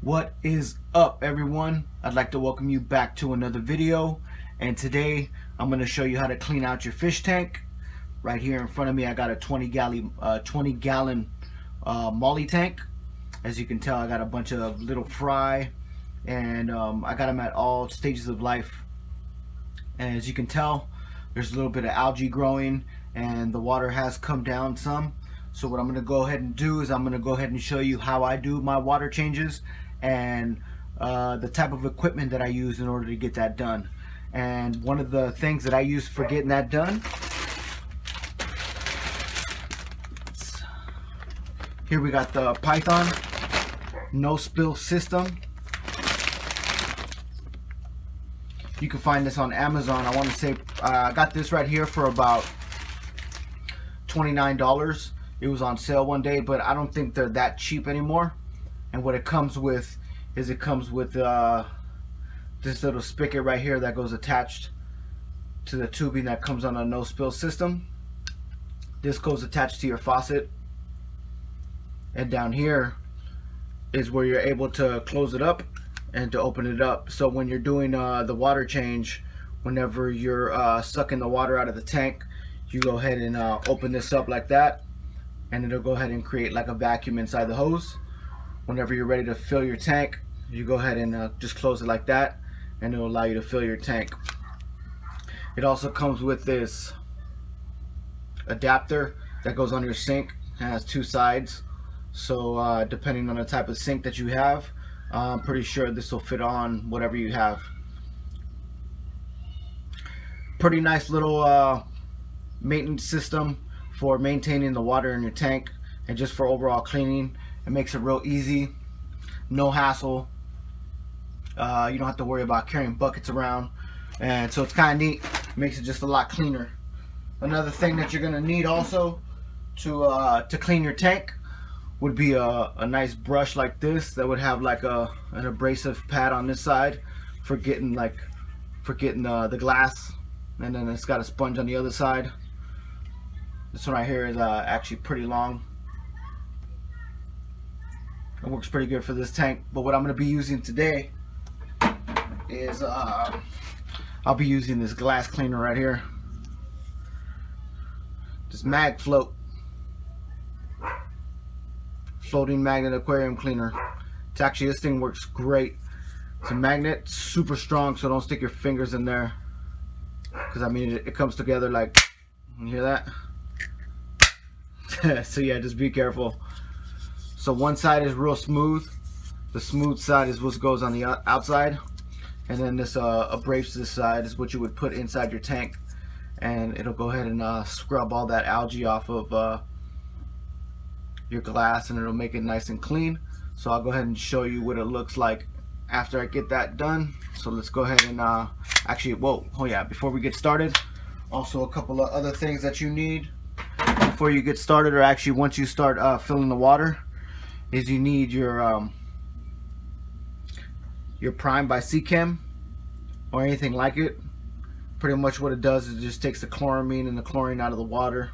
What is up, everyone? I'd like to welcome you back to another video, and today I'm going to show you how to clean out your fish tank. Right here in front of me I got a 20 gallon molly tank. As you can tell, I got a bunch of little fry, and I got them at all stages of life. And as you can tell, there's a little bit of algae growing and the water has come down some. So what I'm going to go ahead and do is I'm going to go ahead and show you how I do my water changes and the type of equipment that I use in order to get that done. And one of the things that I use for getting that done, here we got the Python no spill system. You can find this on Amazon. I want to say I got this right here for about $29. It was on sale one day, but I don't think they're that cheap anymore. And what it comes with is it comes with this little spigot right here that goes attached to the tubing that comes on a no spill system. This goes attached to your faucet, and down here is where you're able to close it up and to open it up. So when you're doing the water change, whenever you're sucking the water out of the tank, you go ahead and open this up like that, and it'll go ahead and create like a vacuum inside the hose. Whenever you're ready to fill your tank, you go ahead and just close it like that, and it'll allow you to fill your tank. It also comes with this adapter that goes on your sink. It has two sides, so depending on the type of sink that you have, I'm pretty sure this will fit on whatever you have. Pretty nice little maintenance system for maintaining the water in your tank and just for overall cleaning. It makes it real easy, no hassle. You don't have to worry about carrying buckets around, and so it's kind of neat. It makes it just a lot cleaner. Another thing that you're gonna need also to clean your tank would be a nice brush like this that would have like an abrasive pad on this side for getting the glass, and then it's got a sponge on the other side. This one right here is actually pretty long. It works pretty good for this tank. But what I'm going to be using today is I'll be using this glass cleaner right here, this mag float, floating magnet aquarium cleaner. It's actually, this thing works great. It's a magnet, super strong, so don't stick your fingers in there, because I mean it comes together like, you hear that? So yeah, just be careful. So one side is real smooth. The smooth side is what goes on the outside, and then this abrasive side is what you would put inside your tank, and it'll go ahead and scrub all that algae off of your glass, and it'll make it nice and clean. So I'll go ahead and show you what it looks like after I get that done. So let's go ahead and actually, oh yeah, before we get started, also a couple of other things that you need before you get started, or actually once you start filling the water, is you need your Prime by Seachem or anything like it. Pretty much what it does is it just takes the chloramine and the chlorine out of the water,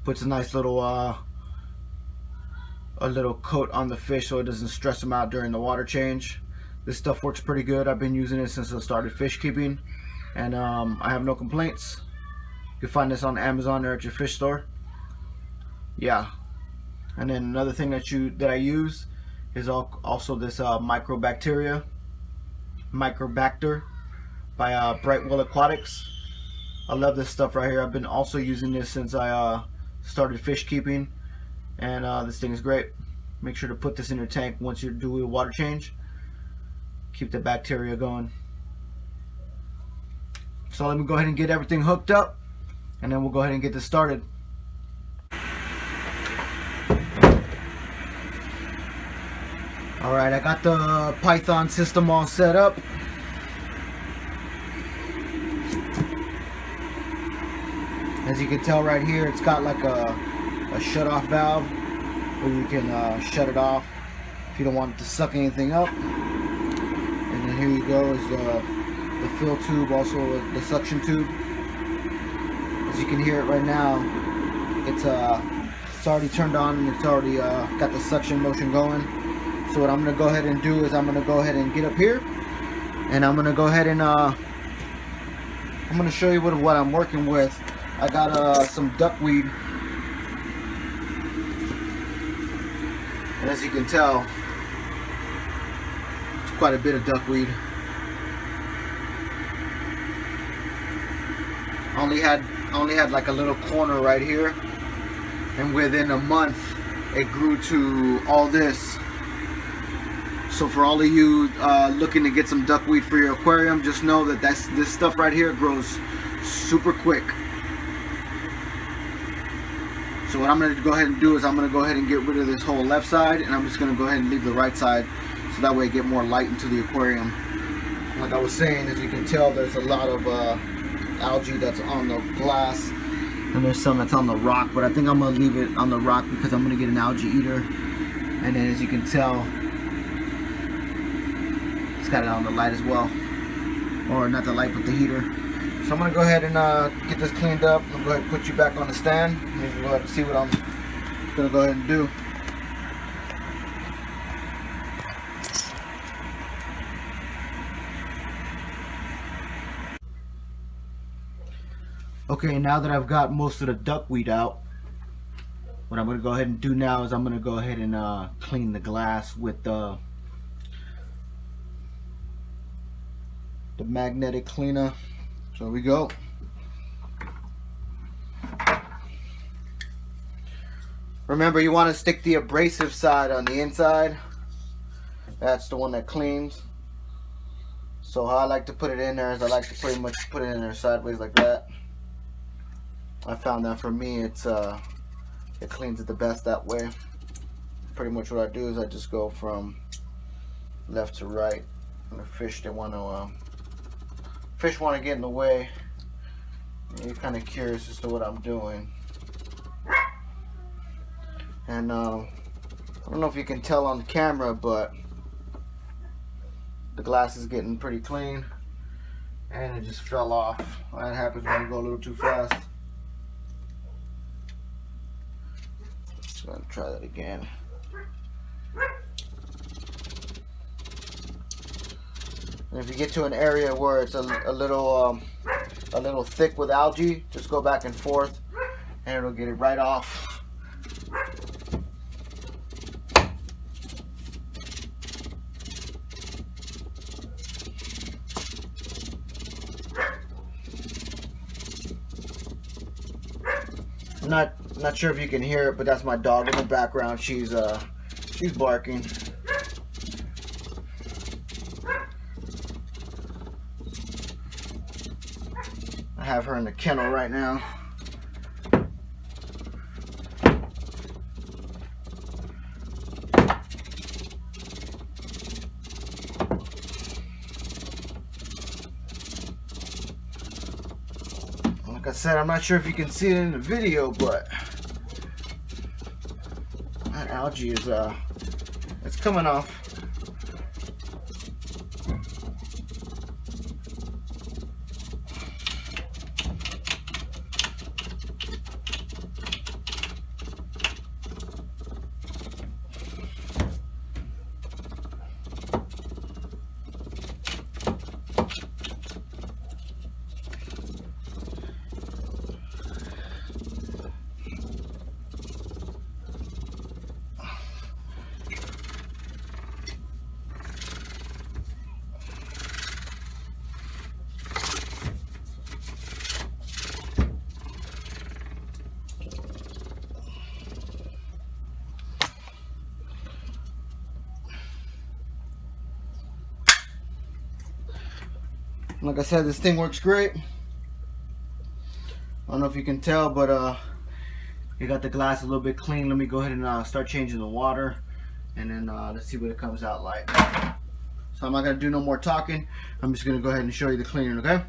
puts a nice little a little coat on the fish so it doesn't stress them out during the water change. This stuff works pretty good. I've been using it since I started fish keeping, and I have no complaints. You can find this on Amazon or at your fish store. Yeah. And then another thing that I use is also this Microbacter by Brightwell Aquatics. I love this stuff right here. I've been also using this since I started fish keeping, and this thing is great. Make sure to put this in your tank once you do a water change. Keep the bacteria going. So let me go ahead and get everything hooked up, and then we'll go ahead and get this started. Alright, I got the Python system all set up. As you can tell right here, it's got like a shut-off valve where you can shut it off if you don't want it to suck anything up. And then here you go is the fill tube, also the suction tube. As you can hear it right now, it's already turned on and it's already got the suction motion going. So what I'm gonna go ahead and do is I'm gonna go ahead and get up here, and I'm gonna go ahead and I'm gonna show you what I'm working with. I got some duckweed, and as you can tell, it's quite a bit of duckweed. Only had like a little corner right here, and within a month it grew to all this. So for all of you looking to get some duckweed for your aquarium, just know that this stuff right here grows super quick. So what I'm going to go ahead and do is I'm going to go ahead and get rid of this whole left side, and I'm just going to go ahead and leave the right side, so that way I get more light into the aquarium. Like I was saying, as you can tell, there's a lot of algae that's on the glass, and there's some that's on the rock, but I think I'm going to leave it on the rock because I'm going to get an algae eater. And then as you can tell, it's got it on the light as well, or not the light but the heater. So I'm going to go ahead and get this cleaned up. I'm going to go ahead and put you back on the stand, and you can go ahead and see what I'm going to go ahead and do. Okay, now that I've got most of the duckweed out, what I'm going to go ahead and do now is I'm going to go ahead and clean the glass with the magnetic cleaner. So here we go. Remember, you want to stick the abrasive side on the inside. That's the one that cleans. So how I like to put it in there is I like to pretty much put it in there sideways like that. I found that for me it cleans it the best that way. Pretty much what I do is I just go from left to right. And the fish want to get in the way. And you're kind of curious as to what I'm doing. And I don't know if you can tell on the camera, but the glass is getting pretty clean, and it just fell off. That happens when you go a little too fast. So I'm gonna try that again. And if you get to an area where it's a little thick with algae, just go back and forth, and it'll get it right off. I'm not sure if you can hear it, but that's my dog in the background. She's barking. I have her in the kennel right now. Like I said, I'm not sure if you can see it in the video, but that algae is it's coming off. Like I said, this thing works great. I don't know if you can tell, but you got the glass a little bit clean. Let me go ahead and start changing the water, and then let's see what it comes out like. So I'm not gonna do no more talking. I'm just gonna go ahead and show you the cleaning, okay?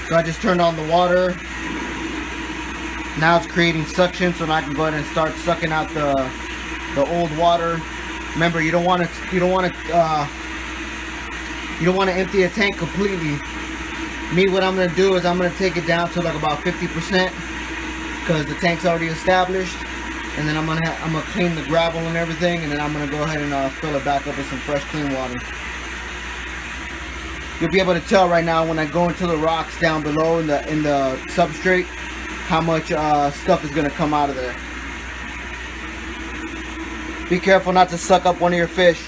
So I just turned on the water. Now it's creating suction, so now I can go ahead and start sucking out the old water. Remember, you don't want to empty a tank completely. Me, what I'm gonna do is I'm gonna take it down to like about 50% because the tank's already established, and then I'm gonna clean the gravel and everything, and then I'm gonna go ahead and fill it back up with some fresh, clean water. You'll be able to tell right now when I go into the rocks down below in the substrate how much stuff is gonna come out of there. Be careful not to suck up one of your fish.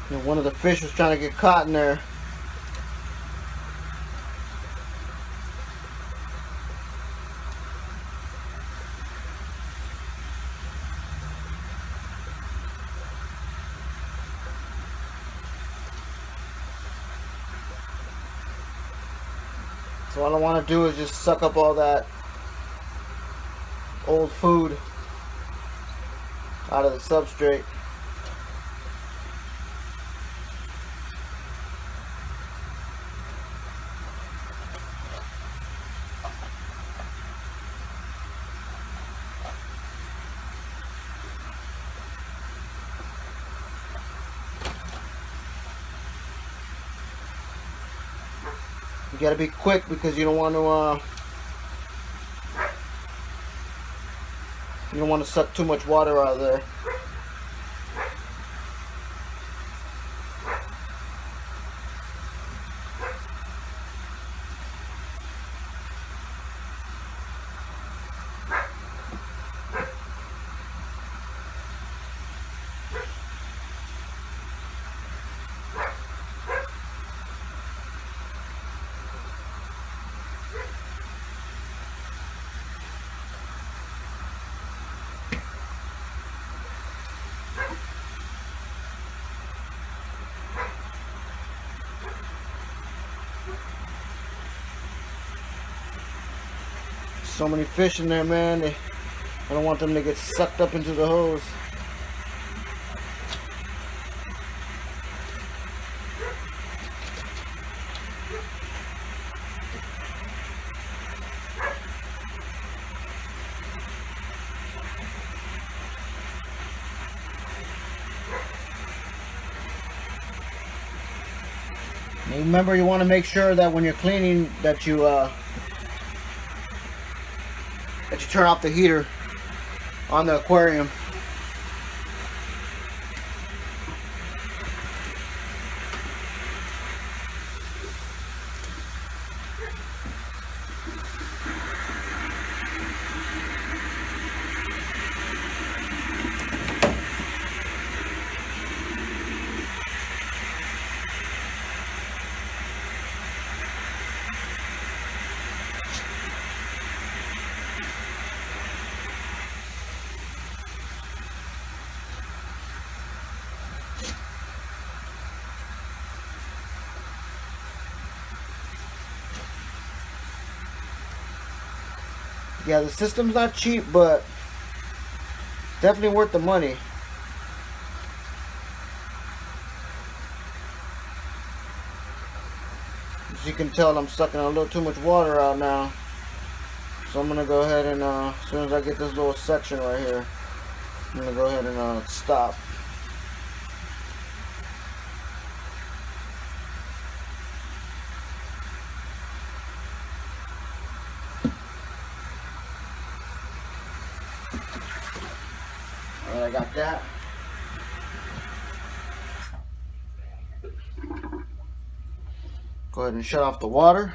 And one of the fish was trying to get caught in there. So all I want to do is just suck up all that old food out of the substrate. You gotta be quick because you don't want to suck too much water out of there. So many fish in there, man. I don't want them to get sucked up into the hose. And remember, you want to make sure that when you're cleaning that you turn off the heater on the aquarium. Yeah, the system's not cheap, but definitely worth the money. As you can tell, I'm sucking a little too much water out now. So I'm going to go ahead and, as soon as I get this little section right here, I'm going to go ahead and stop. Alright, I got that. Go ahead and shut off the water.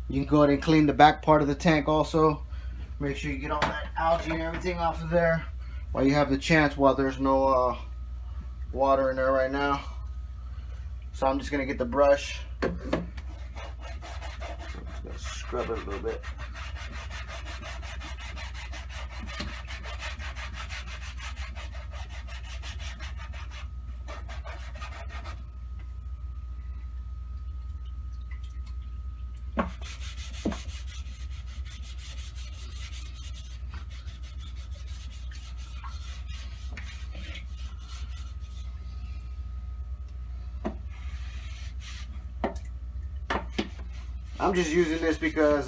You can go ahead and clean the back part of the tank also. Make sure you get all that algae and everything off of there while you have the chance, while there's no water in there right now. So I'm just going to get the brush. Just gonna scrub it a little bit. I'm just using this because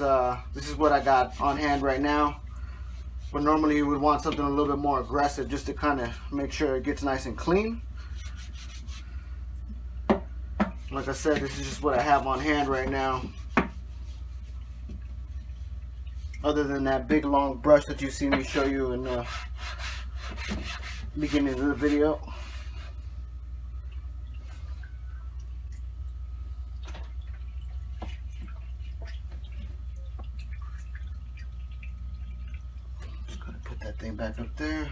this is what I got on hand right now. But normally you would want something a little bit more aggressive just to kind of make sure it gets nice and clean. Like I said, this is just what I have on hand right now. Other than that big long brush that you see me show you in the beginning of the video. Just gonna put that thing back up there.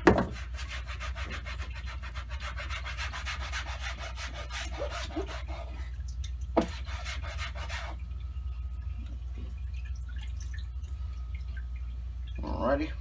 Alrighty.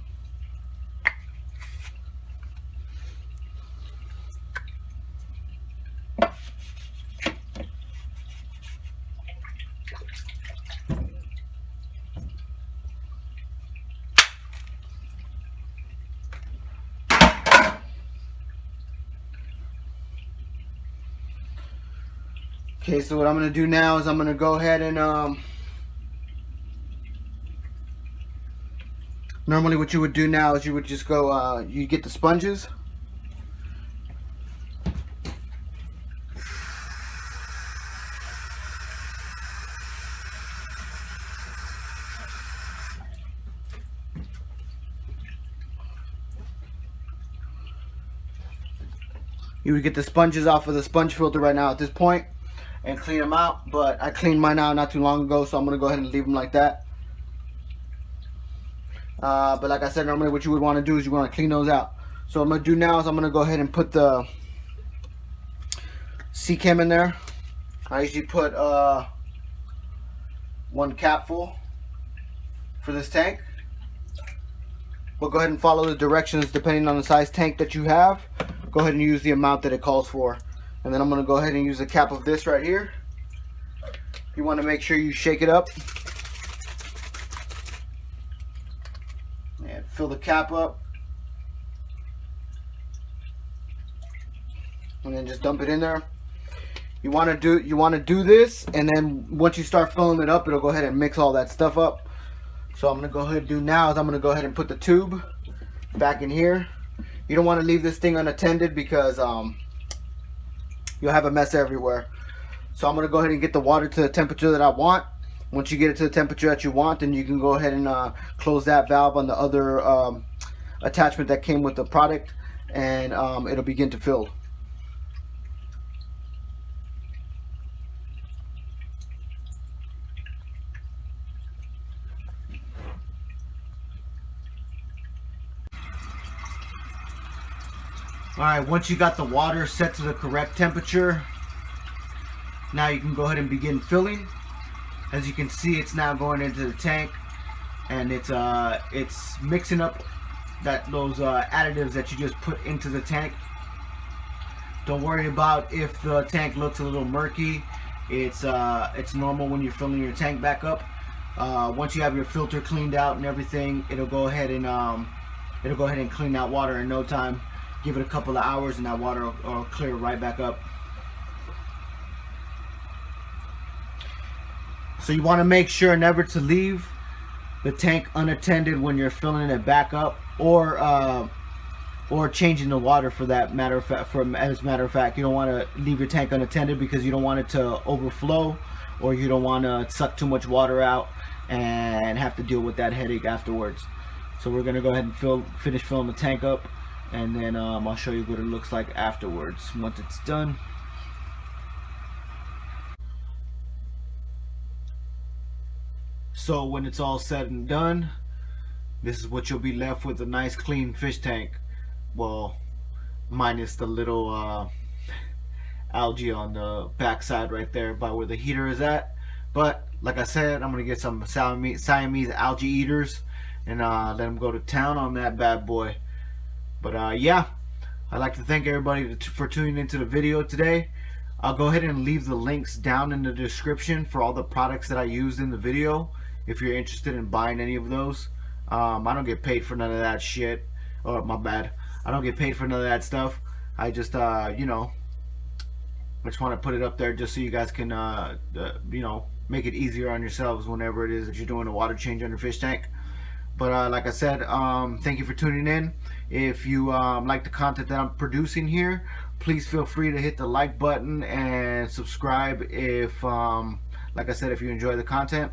Okay, so what I'm going to do now is I'm going to go ahead and normally what you would do now is you would just go you get the sponges. You would get the sponges off of the sponge filter right now at this point and clean them out, but I cleaned mine out not too long ago, so I'm going to go ahead and leave them like that. But like I said, normally what you would want to do is you want to clean those out. So what I'm going to do now is I'm going to go ahead and put the Seachem in there. I usually put 1 capful for this tank. But go ahead and follow the directions depending on the size tank that you have. Go ahead and use the amount that it calls for. And then I'm going to go ahead and use a cap of this right here. You want to make sure you shake it up. And fill the cap up. And then just dump it in there. You want to do this, and then once you start filling it up, it'll go ahead and mix all that stuff up. So I'm going to go ahead and do now is I'm going to go ahead and put the tube back in here. You don't want to leave this thing unattended because you'll have a mess everywhere. So I'm going to go ahead and get the water to the temperature that I want. Once you get it to the temperature that you want, then you can go ahead and close that valve on the other attachment that came with the product, and it'll begin to fill. Alright, once you got the water set to the correct temperature, now you can go ahead and begin filling. As you can see, it's now going into the tank, and it's mixing up those additives that you just put into the tank. Don't worry about if the tank looks a little murky. It's normal when you're filling your tank back up. Once you have your filter cleaned out and everything, it'll go ahead and clean that water in no time. Give it a couple of hours and that water will clear right back up. So you want to make sure never to leave the tank unattended when you're filling it back up, or changing the water for that matter of fact. As a matter of fact, you don't want to leave your tank unattended because you don't want it to overflow, or you don't want to suck too much water out and have to deal with that headache afterwards. So we're gonna go ahead and finish filling the tank up, and then I'll show you what it looks like afterwards once it's done. So when it's all said and done, this is what you'll be left with, a nice clean fish tank. Well, minus the little algae on the backside right there by where the heater is at. But like I said, I'm gonna get some Siamese algae eaters and let them go to town on that bad boy. But yeah, I'd like to thank everybody for tuning into the video today. I'll go ahead and leave the links down in the description for all the products that I used in the video if you're interested in buying any of those. I don't get paid for none of that shit. Oh, my bad. I don't get paid for none of that stuff. I just you know, I just want to put it up there just so you guys can you know, make it easier on yourselves whenever it is that you're doing a water change on your fish tank. But like I said, thank you for tuning in. If you like the content that I'm producing here, please feel free to hit the like button and subscribe if, like I said, if you enjoy the content.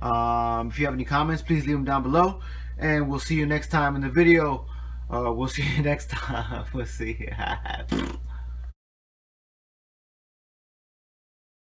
If you have any comments, please leave them down below. And we'll see you next time in the video. We'll see you next time. We'll see you.